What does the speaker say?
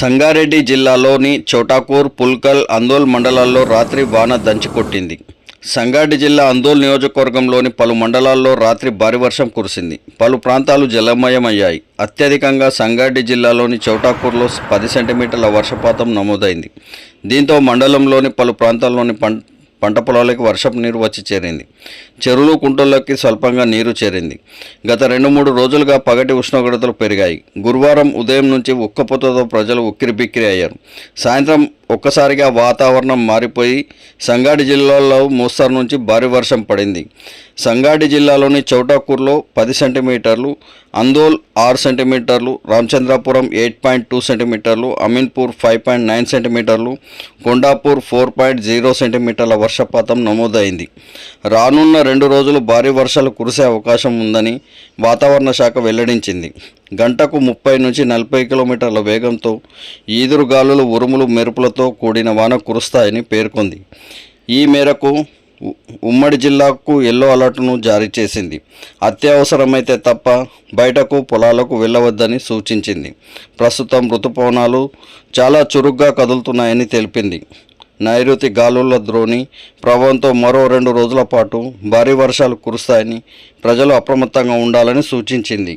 సంగారెడ్డి జిల్లాలోని చోటాకూర్, పుల్కల్, అందోల్ మండలాల్లో రాత్రి వాన దంచికొట్టింది. సంగారెడ్డి జిల్లా అందోల్ నియోజకవర్గంలోని పలు మండలాల్లో రాత్రి భారీ వర్షం కురిసింది. పలు ప్రాంతాలు జలమయమయ్యాయి. అత్యధికంగా సంగారెడ్డి జిల్లాలోని చోటాకూర్లో 10 సెంటీమీటర్ల వర్షపాతం నమోదైంది. దీంతో మండలంలోని పలు ప్రాంతాల్లోని పంట పొలాలకు వర్షపు నీరు వచ్చి చేరింది. చెరువులు, కుంటల్లోకి స్వల్పంగా నీరు చేరింది. గత 2-3 రోజులుగా పగటి ఉష్ణోగ్రతలు పెరిగాయి. గురువారం ఉదయం నుంచి ఉక్కపోతతో ప్రజలు ఉక్కిరిబిక్కిరి అయ్యారు. సాయంత్రం ఒక్కసారిగా వాతావరణం మారిపోయి సంగారెడ్డి జిల్లాలో మోస్తరు నుంచి భారీ వర్షం పడింది. సంగారెడ్డి జిల్లాలోని చౌటాకూర్లో 10 సెంటీమీటర్లు, అందోల్ 6 సెంటీమీటర్లు, రామచంద్రాపురం 8.2 సెంటీమీటర్లు, అమీన్పూర్ 5.9 సెంటీమీటర్లు, కొండాపూర్ 4.0 సెంటీమీటర్ల వర్షపాతం నమోదైంది. రానున్న 2 రోజులు భారీ వర్షాలు కురిసే అవకాశం ఉందని వాతావరణ శాఖ వెల్లడించింది. గంటకు 30 నుంచి 40 కిలోమీటర్ల వేగంతో ఈదురుగాలులు, ఉరుములు, మెరుపులతో కూడిన వాన కురుస్తాయని పేర్కొంది. ఈ మేరకు ఉమ్మడి జిల్లాకు ఎల్లో అలర్ట్ను జారీ చేసింది. అత్యవసరమైతే తప్ప బయటకు, పొలాలకు వెళ్ళవద్దని సూచించింది. ప్రస్తుతం ఋతుపవనాలు చాలా చురుగ్గా కదులుతున్నాయని తెలిపింది. నైరుతి గాలుల ద్రోణి ప్రభావంతో మరో 2 రోజుల పాటు భారీ వర్షాలు కురుస్తాయని ప్రజలు అప్రమత్తంగా ఉండాలని సూచించింది.